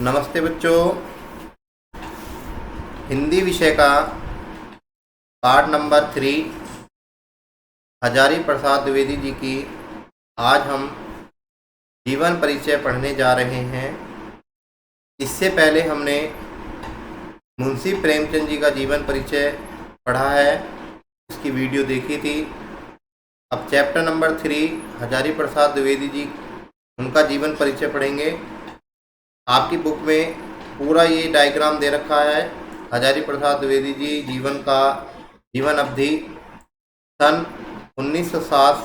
नमस्ते बच्चों। हिंदी विषय का पाठ नंबर 3 हजारी प्रसाद द्विवेदी जी की आज हम जीवन परिचय पढ़ने जा रहे हैं। इससे पहले हमने मुंशी प्रेमचंद जी का जीवन परिचय पढ़ा है, उसकी वीडियो देखी थी। अब चैप्टर नंबर 3 हजारी प्रसाद द्विवेदी जी उनका जीवन परिचय पढ़ेंगे। आपकी बुक में पूरा ये डायग्राम दे रखा है। हजारी प्रसाद द्विवेदी जी जीवन अवधि सन 1907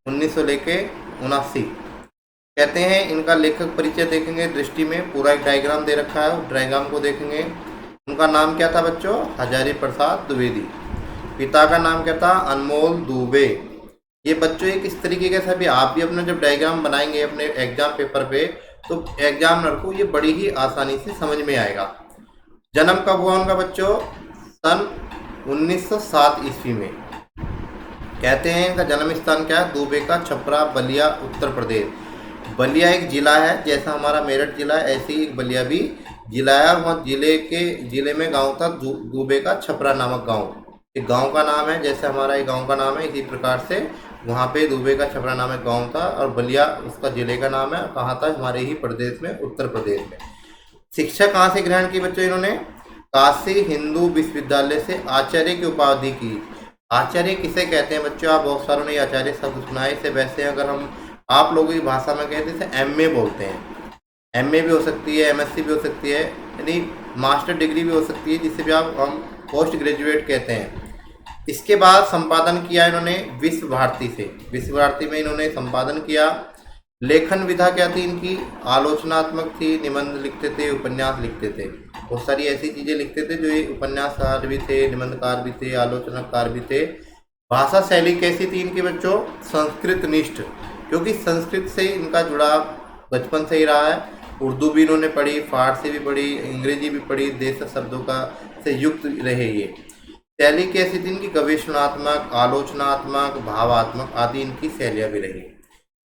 1900 लेके 79 कहते हैं। इनका लेखक परिचय देखेंगे, दृष्टि में पूरा एक डायग्राम दे रखा है, उस डायग्राम को देखेंगे। उनका नाम क्या था बच्चों? हजारी प्रसाद द्विवेदी। पिता का नाम क्या था? अनमोल दुबे। ये बच्चों एक इस तरीके से भी आप भी अपना जब डायग्राम बनाएंगे अपने एग्जाम पेपर पे तो एग्जामिनर को ये बड़ी ही आसानी से समझ में आएगा। जन्म कब हुआ उनका बच्चों? सन 1907 ईस्वी में। कहते हैं इनका जन्म स्थान क्या है? दुबे का छपरा, बलिया, उत्तर प्रदेश। बलिया एक जिला है, जैसा हमारा मेरठ जिला है ऐसे ही एक बलिया भी जिला है। और वहाँ जिले में गांव था दुबे का छपरा नामक गांव। एक गांव का नाम है, जैसे हमारा एक गांव का नाम है, इसी प्रकार से वहाँ पे दुबे का छपरा नामक गांव था। और बलिया उसका जिले का नाम है। कहाँ था? हमारे ही प्रदेश में, उत्तर प्रदेश में। शिक्षा कहाँ से ग्रहण की बच्चों इन्होंने? काशी हिंदू विश्वविद्यालय से आचार्य की उपाधि की। आचार्य किसे कहते हैं बच्चों? आप बहुत सारों ने आचार्य शब्द सुना है। इसे वैसे अगर हम आप लोगों की भाषा में कहते हैं एमए बोलते हैं। एमए भी हो सकती है, एमएससी भी हो सकती है, यानी मास्टर डिग्री भी हो सकती है, जिसे भी हम पोस्ट ग्रेजुएट कहते हैं। इसके बाद संपादन किया इन्होंने विश्व भारती से। विश्व भारती में इन्होंने संपादन किया। लेखन विधा क्या थी इनकी? आलोचनात्मक थी। निबंध लिखते थे, उपन्यास लिखते थे, बहुत सारी ऐसी चीज़ें लिखते थे जो ये उपन्यासकार भी थे, निबंधकार भी थे, आलोचनाकार भी थे। भाषा शैली कैसी थी इनकी बच्चों? संस्कृत निष्ठ, क्योंकि संस्कृत से इनका जुड़ाव बचपन से ही रहा है। उर्दू भी इन्होंने पढ़ी, फारसी भी पढ़ी, अंग्रेजी भी पढ़ी, देश शब्दों का से युक्त रहे ये। शैली कैसी थी इनकी? गवेषणात्मक, आलोचनात्मक, भावात्मक आदि इनकी शैलियाँ भी रही।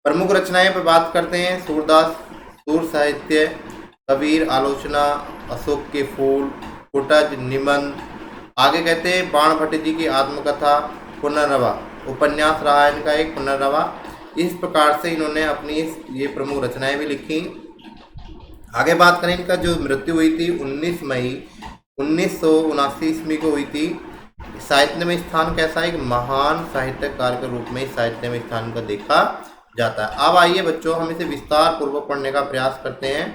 प्रमुख रचनाएं पर बात करते हैं। सूरदास सूर साहित्य, कबीर आलोचना, अशोक के फूल, कुटज, निबंध। आगे कहते हैं बाण भट्ट जी की आत्मकथा, पुनर्नवा उपन्यास रहा इनका एक पुनर्नवा। इस प्रकार से इन्होंने अपनी ये प्रमुख रचनाएं भी लिखी। आगे बात करें इनका जो मृत्यु हुई थी 19 मई 1979 ईस्वी को हुई थी। साहित्य में स्थान कैसा है? एक महान साहित्यकार के रूप में साहित्य में स्थान का देखा जाता है। अब आइए बच्चों हम इसे विस्तार पूर्वक पढ़ने का प्रयास करते हैं।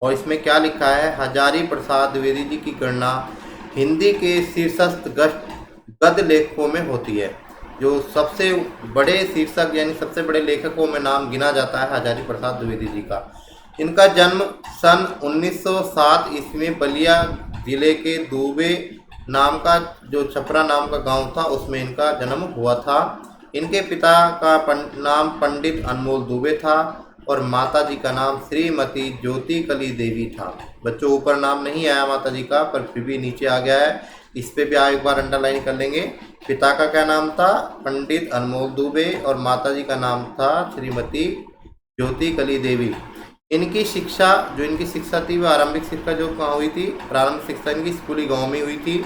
और इसमें क्या लिखा है? हजारी प्रसाद द्विवेदी जी की गणना हिंदी के शीर्षस्थ गद्य लेखकों में होती है। जो सबसे बड़े शीर्षक यानी सबसे बड़े लेखकों में नाम गिना जाता है हजारी प्रसाद द्विवेदी जी का। इनका जन्म सन 1907 ईस्वी में बलिया जिले के दुबे नाम का जो छपरा नाम का गांव था उसमें इनका जन्म हुआ था। इनके पिता का नाम पंडित अनमोल दुबे था और माता जी का नाम श्रीमती ज्योति कली देवी था। बच्चों ऊपर नाम नहीं आया माता जी का, पर फिर भी नीचे आ गया है, इस पे भी आप एक बार अंडरलाइन कर लेंगे। पिता का क्या नाम था? पंडित अनमोल दुबे और माता जी का नाम था श्रीमती ज्योति कली देवी। इनकी शिक्षा थी वह आरंभिक शिक्षा जो कहाँ हुई थी? प्रारंभिक शिक्षा इनकी स्कूली गांव में हुई थी।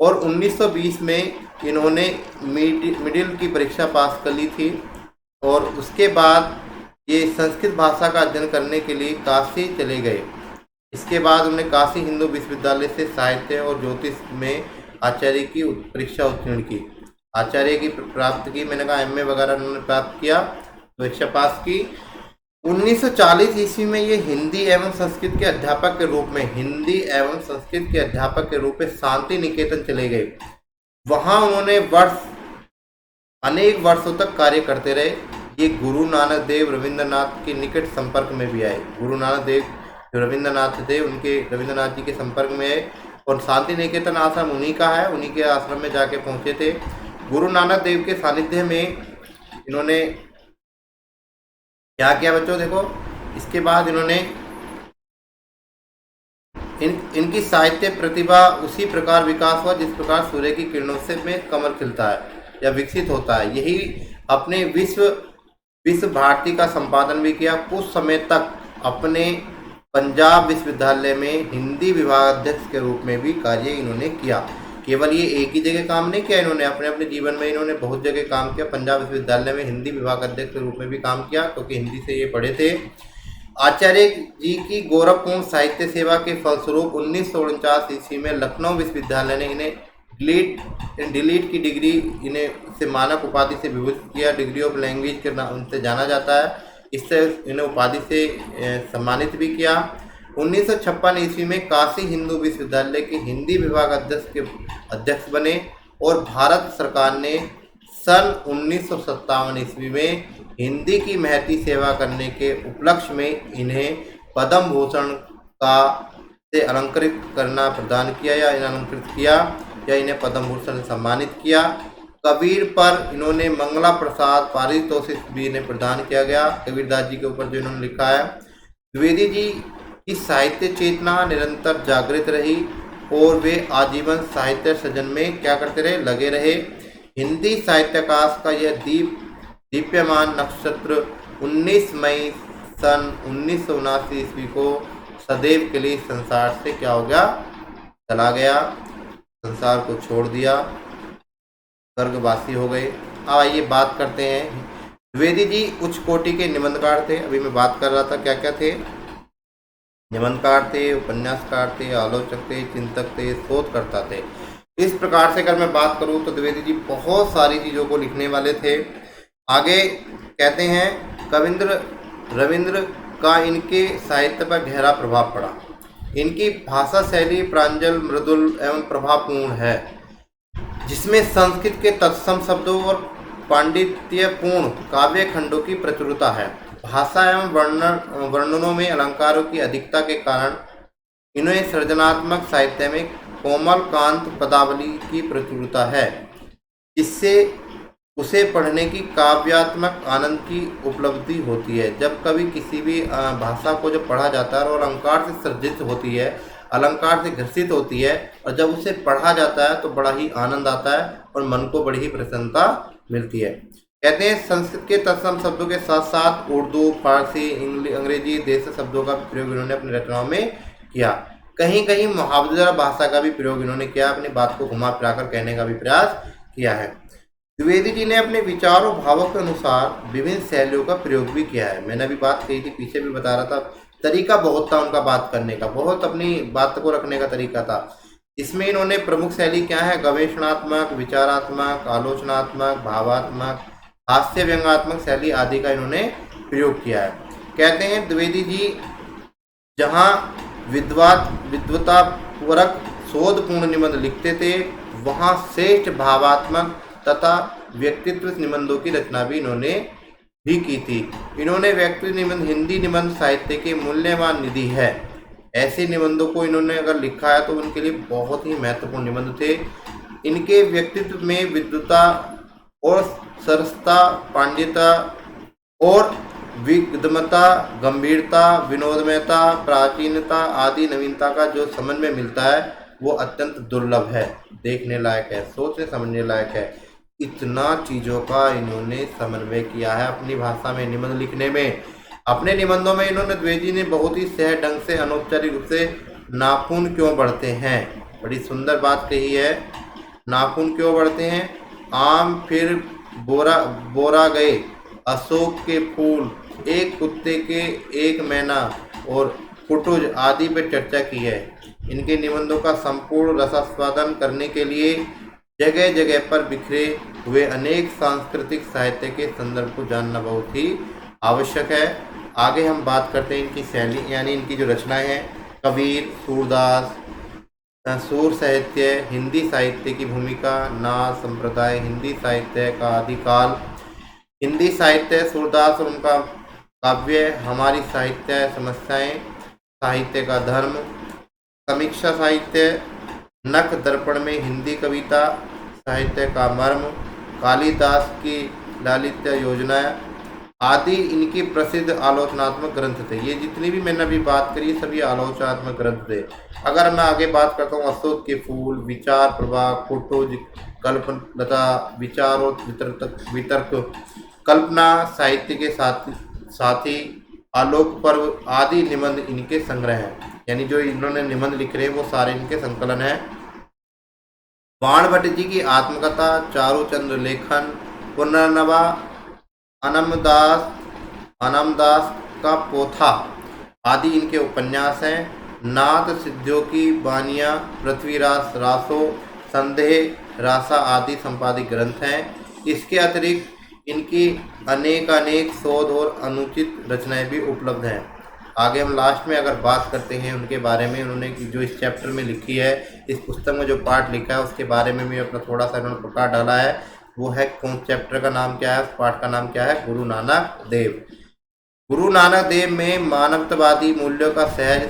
और 1920 में इन्होंने मिडिल की परीक्षा पास कर ली थी। और उसके बाद ये संस्कृत भाषा का अध्ययन करने के लिए काशी चले गए। इसके बाद उन्होंने काशी हिंदू विश्वविद्यालय से साहित्य और ज्योतिष में आचार्य की परीक्षा उत्तीर्ण की, आचार्य की प्राप्त की। मैंने कहा एमए वगैरह उन्होंने प्राप्त किया, परीक्षा पास की। 1940 ईस्वी में ये हिंदी एवं संस्कृत के अध्यापक के रूप में शांति निकेतन चले गए। वहाँ उन्होंने अनेक वर्षों तक कार्य करते रहे। ये गुरु नानक देव रविंद्रनाथ के निकट संपर्क में भी आए। गुरु नानक देव जो रविंद्रनाथ थे उनके रविंद्रनाथ जी के संपर्क में आए। और शांति निकेतन आश्रम उन्हीं का है, उन्हीं के आश्रम में जाके पहुँचे थे। गुरु नानक देव के सानिध्य में इन्होंने क्या किया बच्चों? देखो इसके बाद इन्होंने इनकी साहित्य प्रतिभा उसी प्रकार विकास हुआ जिस प्रकार सूर्य की किरणों से में कमल खिलता है या विकसित होता है। यही अपने विश्व भारती का संपादन भी किया। कुछ समय तक अपने पंजाब विश्वविद्यालय में हिंदी विभाग अध्यक्ष के रूप में भी कार्य इन्होंने किया। केवल ये एक ही जगह काम नहीं किया इन्होंने, अपने अपने जीवन में इन्होंने बहुत जगह काम किया। पंजाब विश्वविद्यालय में हिंदी विभाग अध्यक्ष के रूप में भी काम किया, क्योंकि हिंदी से ये पढ़े थे। आचार्य जी की गौरवपूर्ण साहित्य सेवा के फलस्वरूप 1949 ईस्वी में लखनऊ विश्वविद्यालय ने इन्हें डिलीट की डिग्री इन्हें से मानक उपाधि से विभूषित किया। डिग्री ऑफ लैंग्वेज के नाम से जाना जाता है, इससे इन्हें उपाधि से सम्मानित भी किया। 1956 ईस्वी में काशी हिंदू विश्वविद्यालय के हिंदी विभाग अध्यक्ष बने और भारत सरकार ने सन 1957 ईस्वी में हिंदी की महती सेवा करने के उपलक्ष्य में इन्हें पद्म भूषण का से अलंकृत करना प्रदान किया या अलंकृत किया या इन्हें पद्म भूषण से सम्मानित किया। कबीर पर इन्होंने मंगला प्रसाद पारितोषिक भी इन्हें प्रदान किया गया, कबीरदास जी के ऊपर जो इन्होंने लिखा है। द्विवेदी जी की साहित्य चेतना निरंतर जागृत रही और वे आजीवन साहित्य सृजन में क्या करते रहे, लगे रहे। हिंदी साहित्याकाश का यह दीप्यमान नक्षत्र 19 मई सन 1979 ईस्वी को सदैव के लिए संसार से क्या हो गया, चला गया, संसार को छोड़ दिया, स्वर्गवासी हो गए। अब आइए बात करते हैं। द्विवेदी जी उच्च कोटि के निबंधकार थे। अभी मैं बात कर रहा था क्या क्या थे, निबंधकार थे, उपन्यासकार थे, आलोचक थे, चिंतक थे, शोधकर्ता थे। इस प्रकार से अगर मैं बात करूं तो द्विवेदी जी बहुत सारी चीज़ों को लिखने वाले थे। आगे कहते हैं कविंद्र रविंद्र का इनके साहित्य पर गहरा प्रभाव पड़ा। इनकी भाषा शैली प्रांजल, मृदुल एवं प्रभावपूर्ण है, जिसमें संस्कृत के तत्सम शब्दों और पांडित्यपूर्ण काव्य खंडों की प्रचुरता है। भाषा एवं वर्णनों में अलंकारों की अधिकता के कारण इन्हें सृजनात्मक साहित्य में कोमल कांत पदावली की प्रचुरता है, जिससे उसे पढ़ने की काव्यात्मक आनंद की उपलब्धि होती है। जब कभी किसी भी भाषा को जब पढ़ा जाता है और अलंकार से सृजित होती है, अलंकार से घर्षित होती है, और जब उसे पढ़ा जाता है तो बड़ा ही आनंद आता है और मन को बड़ी ही प्रसन्नता मिलती है। कहते हैं संस्कृत के तत्सम शब्दों के साथ साथ उर्दू, फारसी, अंग्रेजी, देसी शब्दों का प्रयोग इन्होंने अपनी रचनाओं में किया। कहीं कहीं मुहावरा भाषा का भी प्रयोग इन्होंने किया, अपनी बात को घुमा फिराकर कहने का भी प्रयास किया है। द्विवेदी जी ने अपने विचारों भावों के अनुसार विभिन्न शैलियों का प्रयोग भी किया है। मैंने अभी बात कही थी, पीछे भी बता रहा था, तरीका बहुत था उनका बात करने का, बहुत अपनी बात को रखने का तरीका था। इसमें इन्होंने प्रमुख शैली क्या है, गवेषणात्मक, विचारात्मक, आलोचनात्मक, भावात्मक, हास्य व्यंग्यात्मक शैली आदि का इन्होंने प्रयोग किया है। कहते हैं द्विवेदी जी जहाँ विद्वतापूर्वक शोधपूर्ण निबंध लिखते थे, वहाँ श्रेष्ठ भावात्मक तथा व्यक्तित्व निबंधों की रचना भी इन्होंने भी की थी। इन्होंने व्यक्तित्व निबंध हिंदी निबंध साहित्य के मूल्यवान निधि है। ऐसे निबंधों को इन्होंने अगर लिखा है तो उनके लिए बहुत ही महत्वपूर्ण निबंध थे। इनके व्यक्तित्व में विद्वता और सरसता, पांडित्यता और विद्वता, गंभीरता, विनोदमयता, प्राचीनता आदि नवीनता का जो समन्वय मिलता है वो अत्यंत दुर्लभ है, देखने लायक है, सोचने समझने लायक है। इतना चीज़ों का इन्होंने समन्वय किया है अपनी भाषा में निबंध लिखने में। अपने निबंधों में इन्होंने द्विवेदी ने बहुत ही सहज ढंग से अनौपचारिक रूप से नाखून क्यों बढ़ते हैं, बड़ी सुंदर बात कही है। नाखून क्यों बढ़ते हैं, आम फिर बोरा गए, अशोक के फूल, एक कुत्ते के एक मैना और कुटुज आदि पर चर्चा की है। इनके निबंधों का संपूर्ण रसास्वादन करने के लिए जगह जगह पर बिखरे हुए अनेक सांस्कृतिक साहित्य के संदर्भ को जानना बहुत ही आवश्यक है। आगे हम बात करते हैं इनकी शैली, यानी इनकी जो रचनाएं हैं। कबीर, सूरदास, सूर साहित्य, हिंदी साहित्य की भूमिका, नाथ संप्रदाय, हिंदी साहित्य का आदिकाल, हिंदी साहित्य, सूरदास और उनका काव्य, हमारी साहित्य समस्याएं, साहित्य का धर्म, समीक्षा साहित्य, नख दर्पण में हिंदी कविता साहित्य का मर्म, कालिदास की लालित्य योजना आदि इनकी प्रसिद्ध आलोचनात्मक ग्रंथ थे। ये जितनी भी मैंने अभी बात करी सभी आलोचनात्मक ग्रंथ थे। अगर मैं आगे बात करता हूँ, अशोक के फूल, विचार प्रवाह, कुटुज, कल्पलता, विचार और वितर्क, कल्पना साहित्य के साथी, आलोक पर्व आदि निबंध इनके संग्रह हैं। यानी जो इन्होंने निबंध लिख रहे हैं वो सारे इनके संकलन है। बाणभट्ट जी की आत्मकथा, चारूचंद्र लेखन, पुनर्नवा, अनमदास का पोथा आदि इनके उपन्यास हैं। नाथ सिद्धियों की बानियाँ, पृथ्वीरास रासो, संदेह रासा आदि संपादित ग्रंथ हैं। इसके अतिरिक्त इनकी अनेक शोध और अनुचित रचनाएं भी उपलब्ध हैं। आगे हम लास्ट में अगर बात करते हैं उनके बारे में, उन्होंने जो इस चैप्टर में लिखी है, इस पुस्तक में जो पाठ लिखा है उसके बारे में भी अपना थोड़ा सा इन्होंने प्रकाश डाला है। वो है कौन, चैप्टर का नाम क्या है, उस पाठ का नाम क्या है, गुरु नानक देव। गुरु नानक देव में मानवतावादी मूल्यों का सहज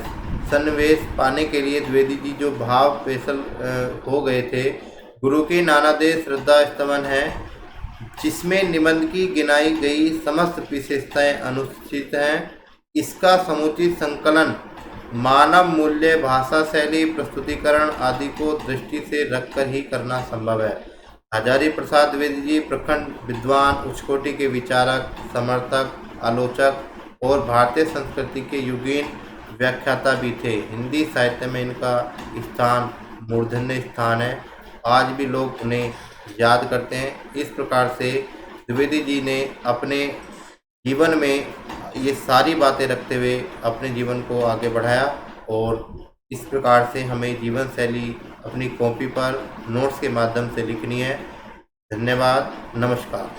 सन्निवेश पाने के लिए द्विवेदी जी जो भाव पेशल हो गए थे। गुरु की नानादेव श्रद्धा स्तवन है, जिसमें निबंध की गिनाई गई समस्त विशेषताएं अनुचित हैं। इसका समुचित संकलन मानव मूल्य, भाषा शैली, प्रस्तुतिकरण आदि को दृष्टि से रखकर ही करना संभव है। हजारी प्रसाद द्विवेदी जी प्रखंड विद्वान, उच्चकोटि के विचारक, समर्थक, आलोचक और भारतीय संस्कृति के युगीन व्याख्याता भी थे। हिंदी साहित्य में इनका स्थान मूर्धन्य स्थान है। आज भी लोग उन्हें याद करते हैं। इस प्रकार से द्विवेदी जी ने अपने जीवन में ये सारी बातें रखते हुए अपने जीवन को आगे बढ़ाया, और इस प्रकार से हमें जीवन शैली अपनी कॉपी पर नोट्स के माध्यम से लिखनी है। धन्यवाद, नमस्कार।